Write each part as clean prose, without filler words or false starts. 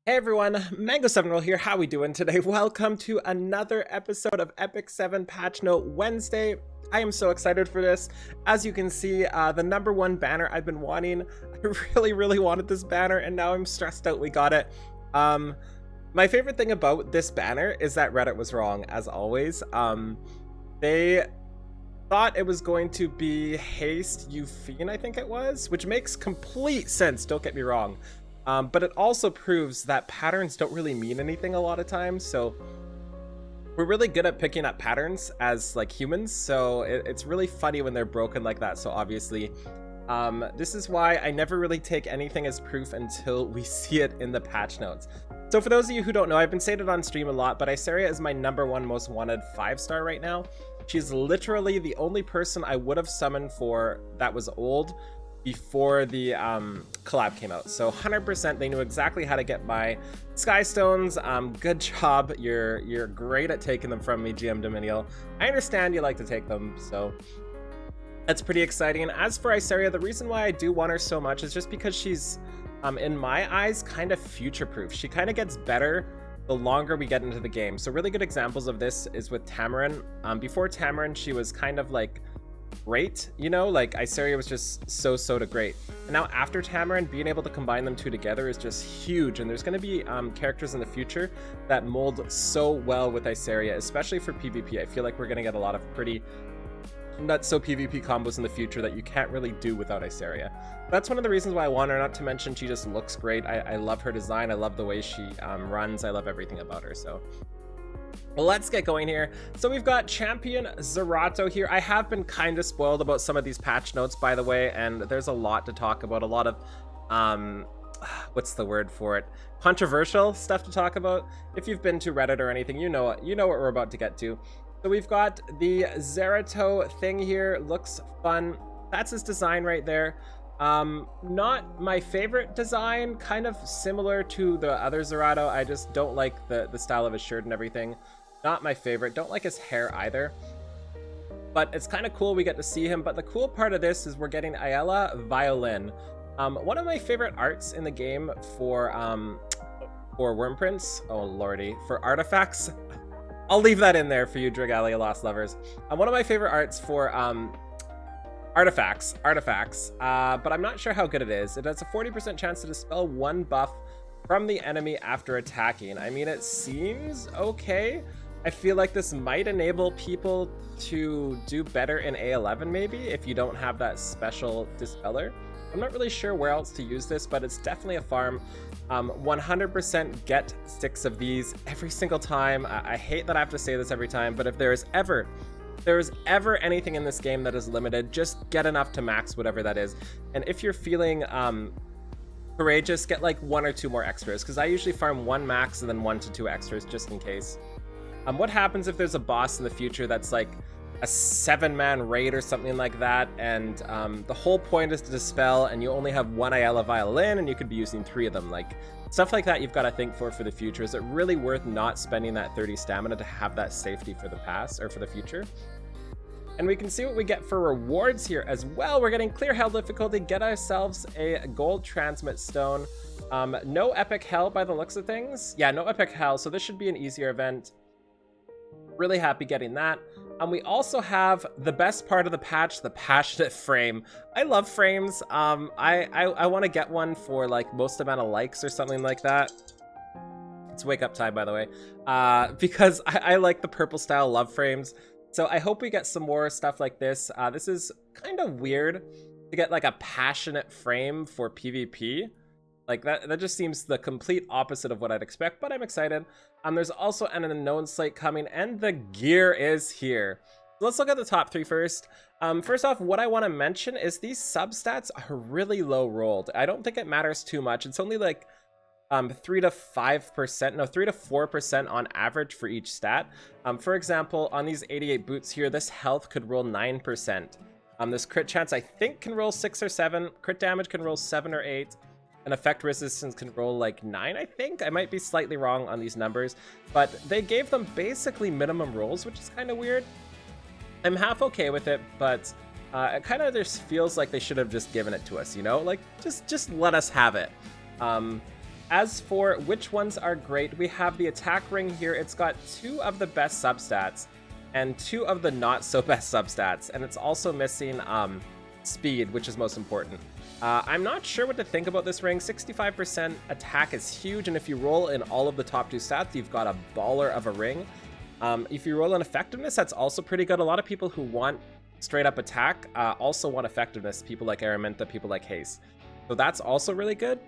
Hey everyone, Mango7Roll here. How we doing today? Welcome to another episode of Epic 7 Patch Note Wednesday. I am so excited for this. As you can see, the number one banner I've been wanting. I really wanted this banner, and now I'm stressed out we got it. My favorite thing about this banner is that Reddit was wrong, as always. They thought it was going to be Haste Euphine, I think it was, which makes complete sense, don't get me wrong. But it also proves that patterns don't really mean anything a lot of times, so we're really good at picking up patterns as like humans, so it's really funny when they're broken like that. So obviously this is why I never really take anything as proof until we see it in the patch notes. So for those of you who don't know, I've been saying it on stream a lot, but Iseria is my number one most wanted 5-star right now. She's literally the only person I would have summoned for that was old before the collab came out. So 100% they knew exactly how to get my sky stones. Good job. You're great at taking them from me, GM Dominial. I understand you like to take them, so that's pretty exciting. As for Iseria, the reason why I do want her so much is just because she's in my eyes kind of future-proof. She kind of gets better the longer we get into the game. So really good examples of this is with Tamarin. Before Tamarin, she was kind of like great, you know, like Iseria was just so to great, and now after Tamarin, being able to combine them two together is just huge. And there's going to be characters in the future that mold so well with Iseria, especially for PvP. I feel like we're going to get a lot of pretty not so PvP combos in the future that you can't really do without Iseria. That's one of the reasons why I want her, not to mention she just looks great. I love her design, I love the way she runs, I love everything about her. So well, let's get going here. So we've got Champion Zerato here. I have been kind of spoiled about some of these patch notes, by the way, and there's a lot to talk about, a lot of what's the word for it, controversial stuff to talk about. If you've been to Reddit or anything, you know what we're about to get to. So we've got the Zerato thing here. Looks fun. That's his design right there. Not my favorite design, kind of similar to the other Zerato. I just don't like the style of his shirt and everything. Not my favorite. Don't like his hair either. But it's kind of cool we get to see him. But the cool part of this is we're getting Ayala Violin. One of my favorite arts in the game for Worm Prince. Oh lordy, for artifacts. I'll leave that in there for you, Dragalia Lost Lovers. One of my favorite arts for artifacts, but I'm not sure how good it is. It has a 40% chance to dispel one buff from the enemy after attacking. I mean, it seems okay. I feel like this might enable people to do better in A11 maybe, if you don't have that special dispeller. I'm not really sure where else to use this, but it's definitely a farm. 100% get 6 of these every single time. I hate that I have to say this every time, but if there is ever anything in this game that is limited, just get enough to max whatever that is. And if you're feeling courageous, get like 1 or 2 more extras, because I usually farm 1 max and then 1 to 2 extras just in case. What happens if there's a boss in the future that's like a 7-man raid or something like that, and the whole point is to dispel, and you only have 1 Ayala Violin and you could be using 3 of them? Like stuff like that you've got to think for the future. Is it really worth not spending that 30 stamina to have that safety for the past or for the future? And we can see what we get for rewards here as well. We're getting clear hell difficulty, get ourselves a gold transmit stone. No epic hell by the looks of things. Yeah, no epic hell, so this should be an easier event. Really happy getting that. We also have the best part of the patch, the passionate frame. I love frames. I want to get one for like most amount of likes or something like that. It's wake up time, by the way, because I like the purple style love frames. So I hope we get some more stuff like this. This is kind of weird to get like a passionate frame for PvP. Like that just seems the complete opposite of what I'd expect, but I'm excited. There's also an unknown slate coming, and the gear is here. So let's look at the top 3 first. First off, what I want to mention is these substats are really low rolled. I don't think it matters too much. It's only like 3 to 5%, no, 3 to 4% on average for each stat. For example, on these 88 boots here, this health could roll 9%. This crit chance I think can roll 6 or 7. Crit damage can roll 7 or 8. And effect resistance can roll like 9, I think. I might be slightly wrong on these numbers, but they gave them basically minimum rolls, which is kind of weird. I'm half okay with it, but it kind of just feels like they should have just given it to us, you know? Like, just let us have it. As for which ones are great, we have the attack ring here. It's got 2 of the best substats and 2 of the not so best substats, and it's also missing speed, which is most important. I'm not sure what to think about this ring. 65% attack is huge, and if you roll in all of the top 2 stats, you've got a baller of a ring. If you roll in effectiveness, that's also pretty good. A lot of people who want straight up attack also want effectiveness, people like Araminta, people like Haste. So that's also really good.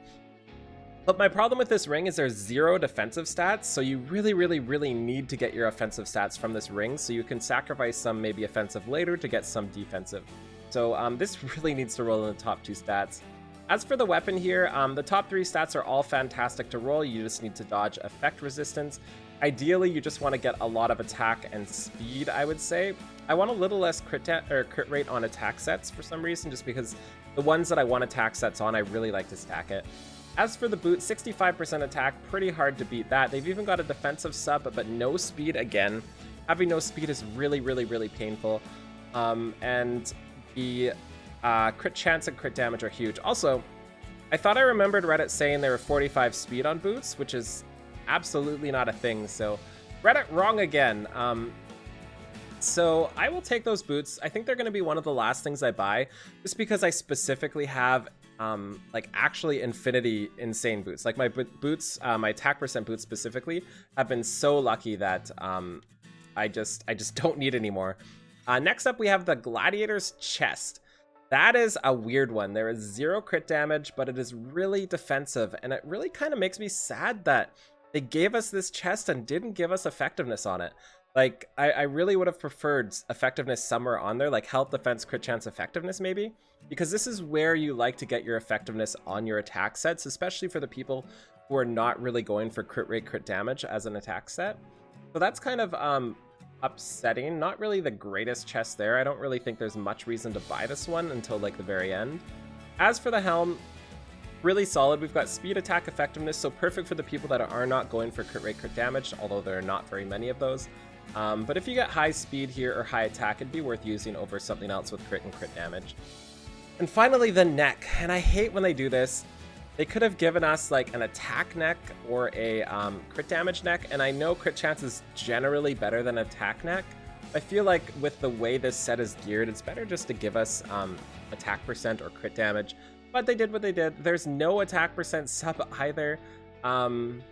But my problem with this ring is there's 0 defensive stats, so you really need to get your offensive stats from this ring, so you can sacrifice some maybe offensive later to get some defensive. So this really needs to roll in the top 2 stats. As for the weapon here, the top 3 stats are all fantastic to roll. You just need to dodge effect resistance. Ideally, you just want to get a lot of attack and speed, I would say. I want a little less crit rate on attack sets for some reason, just because the ones that I want attack sets on, I really like to stack it. As for the boot, 65% attack, pretty hard to beat that. They've even got a defensive sub, but no speed again. Having no speed is really painful. And the crit chance and crit damage are huge. Also, I thought I remembered Reddit saying there were 45 speed on boots, which is absolutely not a thing. So Reddit wrong again. So I will take those boots. I think they're going to be one of the last things I buy, just because I specifically have like actually infinity insane boots. Like my boots, my attack percent boots specifically, have been so lucky that I just don't need anymore. Next up, we have the Gladiator's Chest. That is a weird one. There is 0 crit damage, but it is really defensive, and it really kind of makes me sad that they gave us this chest and didn't give us effectiveness on it. Like, I really would have preferred effectiveness somewhere on there, like health, defense, crit chance, effectiveness maybe, because this is where you like to get your effectiveness on your attack sets, especially for the people who are not really going for crit rate, crit damage as an attack set. So that's kind of upsetting. Not really the greatest chest there. I don't really think there's much reason to buy this one until like the very end. As for the helm, really solid. We've got speed, attack, effectiveness, so perfect for the people that are not going for crit rate, crit damage, although there are not very many of those. But if you get high speed here or high attack, it'd be worth using over something else with crit and crit damage. And finally, the neck. And I hate when they do this. They could have given us like an attack neck or a crit damage neck. And I know crit chance is generally better than attack neck. I feel like with the way this set is geared, it's better just to give us attack percent or crit damage. But they did what they did. There's no attack percent sub either. Kind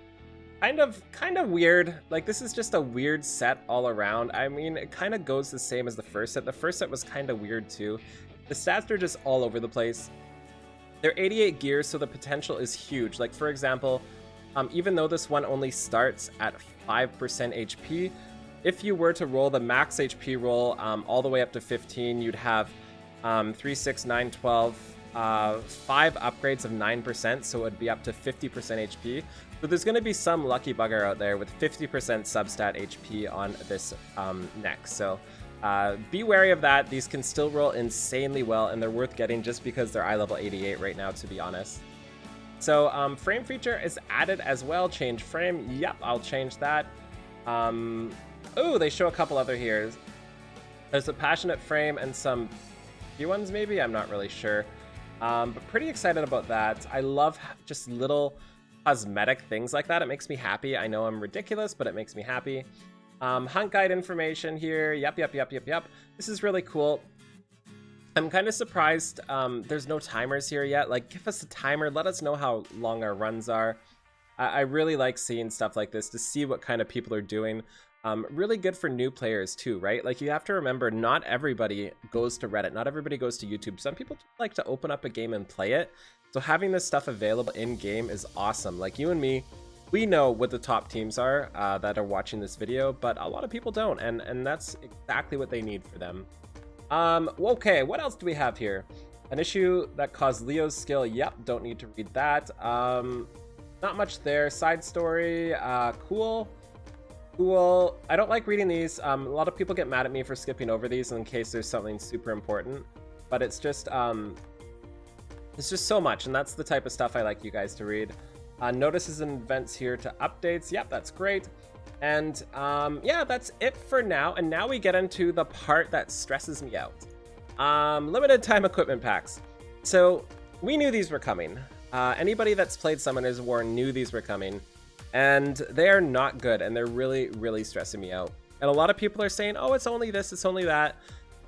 of weird. Like, this is just a weird set all around. I mean, it kind of goes the same as the first set. The first set was kind of weird too. The stats are just all over the place. They're 88 gears, so the potential is huge. Like, for example, even though this one only starts at 5% HP, if you were to roll the max HP roll all the way up to 15, you'd have 3, 6, 9, 12, 5 upgrades of 9%, so it would be up to 50% HP. So there's going to be some lucky bugger out there with 50% substat HP on this neck. So be wary of that. These can still roll insanely well, and they're worth getting just because they're eye level 88 right now, to be honest. So frame feature is added as well. Change frame. Yep, I'll change that. Oh, they show a couple other here. There's a passionate frame and some few ones maybe. I'm not really sure. But pretty excited about that. I love just little cosmetic things like that. It makes me happy. I know I'm ridiculous, but it makes me happy. Hunt guide information here. Yep. This is really cool. I'm kind of surprised there's no timers here yet. Like, give us a timer. Let us know how long our runs are. I really like seeing stuff like this to see what kind of people are doing. Really good for new players too, right? Like, you have to remember, not everybody goes to Reddit. Not everybody goes to YouTube. Some people just like to open up a game and play it. So having this stuff available in-game is awesome. Like, you and me, we know what the top teams are that are watching this video, but a lot of people don't, and that's exactly what they need for them. Okay, what else do we have here? An issue that caused Leo's skill. Yep, don't need to read that. Not much there. Side story. Cool. I don't like reading these. A lot of people get mad at me for skipping over these in case there's something super important, but it's just so much, and that's the type of stuff I like you guys to read. Notices and events here to updates. Yep, that's great. And yeah, that's it for now. And now we get into the part that stresses me out. Limited time equipment packs. So we knew these were coming. Anybody that's played Summoners War knew these were coming, and they are not good, and they're really, really stressing me out. And a lot of people are saying, oh, it's only this, it's only that.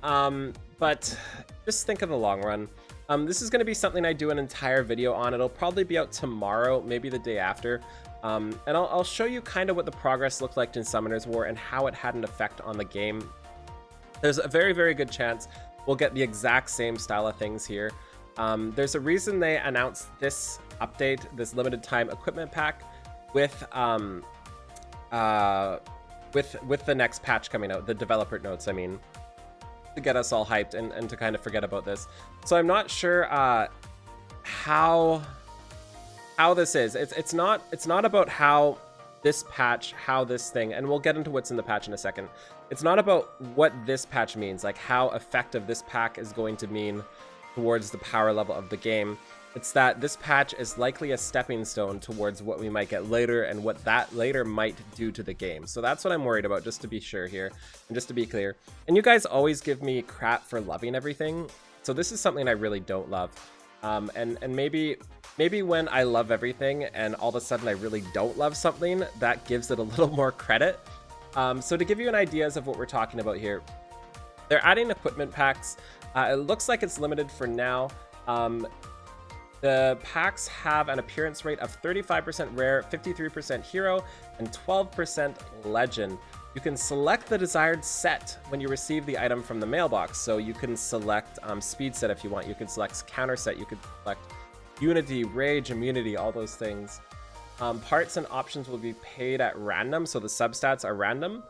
But just think of the long run. This is going to be something I do an entire video on. It'll probably be out tomorrow, maybe the day after. And I'll show you kind of what the progress looked like in Summoners War and how it had an effect on the game. There's a very, very good chance we'll get the exact same style of things here. There's a reason they announced this update, this limited time equipment pack, with the next patch coming out, the developer notes, I mean, to get us all hyped and to kind of forget about this. So I'm not sure how this is. It's not about how this patch, how this thing, and we'll get into what's in the patch in a second. It's not about what this patch means, like how effective this pack is going to mean towards the power level of the game. It's that this patch is likely a stepping stone towards what we might get later and what that later might do to the game. So that's what I'm worried about, just to be sure here and just to be clear. And you guys always give me crap for loving everything. So this is something I really don't love. And maybe when I love everything and all of a sudden I really don't love something, that gives it a little more credit. So to give you an idea of what we're talking about here, they're adding equipment packs. It looks like it's limited for now. The packs have an appearance rate of 35% rare, 53% hero, and 12% legend. You can select the desired set when you receive the item from the mailbox. So you can select speed set if you want. You can select counter set. You could select unity, rage, immunity, all those things. Parts and options will be paid at random, so the substats are random.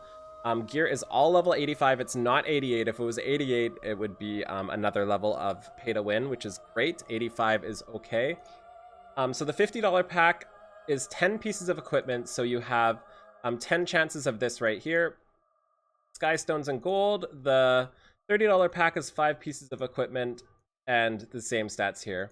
Gear is all level 85. It's not 88. If it was 88, it would be another level of pay to win, which is great. 85 is okay. So the $50 pack is 10 pieces of equipment. So you have 10 chances of this right here. Sky stones and gold. The $30 pack is 5 pieces of equipment and the same stats here.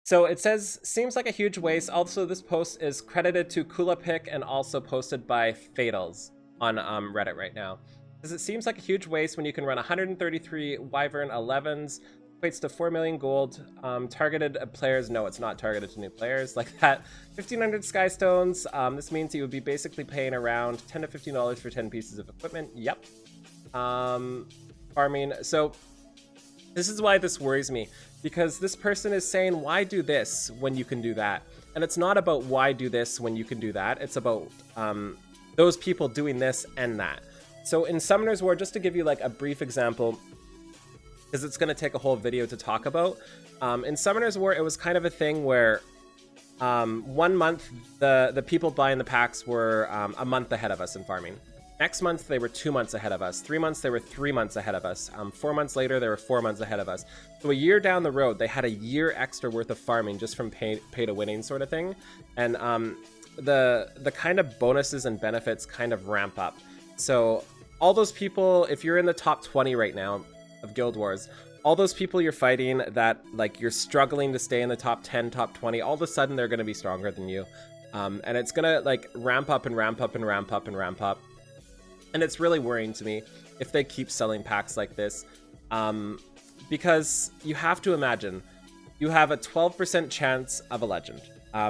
So it says, seems like a huge waste. Also, this post is credited to Kulapick and also posted by Fatals on Reddit right now. Because it seems like a huge waste when you can run 133 Wyvern 11s, equates to 4 million gold. Targeted players, no, it's not targeted to new players like that. 1,500 Sky Stones, this means you would be basically paying around $10 to $15 for 10 pieces of equipment. Yep. Farming, so this is why this worries me, because this person is saying, why do this when you can do that? And it's not about why do this when you can do that, it's about those people doing this and that. So in Summoners War, just to give you like a brief example, because it's going to take a whole video to talk about, in Summoners War, it was kind of a thing where 1 month, the people buying the packs were a month ahead of us in farming. Next month, they were 2 months ahead of us. 3 months, they were 3 months ahead of us. 4 months later, they were 4 months ahead of us. So a year down the road, they had a year extra worth of farming just from pay to winning sort of thing. And the kind of bonuses and benefits kind of ramp up. So all those people, if you're in the top 20 right now of Guild Wars, all those people you're fighting that like you're struggling to stay in the top 10, top 20, all of a sudden they're going to be stronger than you. And it's going to like ramp up and ramp up and ramp up and ramp up. And it's really worrying to me if they keep selling packs like this, because you have to imagine you have a 12% chance of a legend.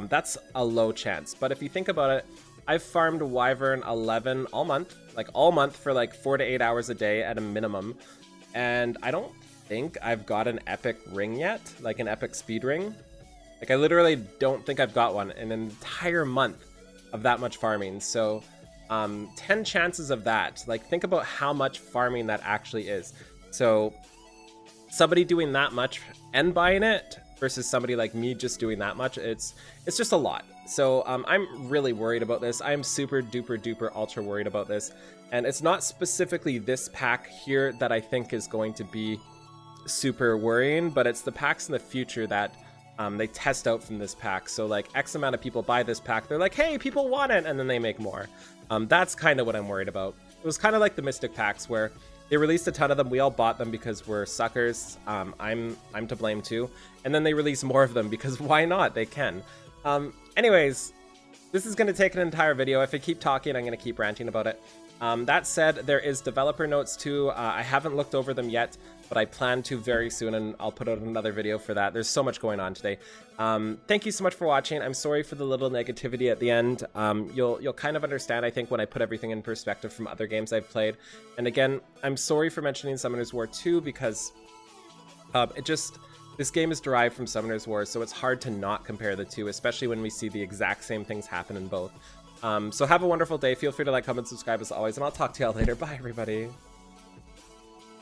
That's a low chance. But if you think about it, I've farmed Wyvern 11 all month for like 4 to 8 hours a day at a minimum. And I don't think I've got an epic ring yet, like an epic speed ring. Like I literally don't think I've got one in an entire month of that much farming. So 10 chances of that, like think about how much farming that actually is. So somebody doing that much and buying it versus somebody like me just doing that much, it's just a lot. So I'm really worried about this. I'm super duper duper ultra worried about this. And it's not specifically this pack here that I think is going to be super worrying, but it's the packs in the future that they test out from this pack. So like X amount of people buy this pack, they're like, hey, people want it, and then they make more. That's kind of what I'm worried about. It was kind of like the Mystic packs where they released a ton of them. We all bought them because we're suckers. I'm to blame too. And then they release more of them because why not? They can. Anyways, this is going to take an entire video. If I keep talking, I'm going to keep ranting about it. That said, there is developer notes too. I haven't looked over them yet. but I plan to very soon, and I'll put out another video for that. There's so much going on today. Thank you so much for watching. I'm sorry for the little negativity at the end. You'll kind of understand, I think, when I put everything in perspective from other games I've played. And again, I'm sorry for mentioning Summoner's War 2 because this game is derived from Summoner's War, so it's hard to not compare the two, especially when we see the exact same things happen in both. So have a wonderful day. Feel free to like, comment, subscribe as always, and I'll talk to y'all later. Bye, everybody.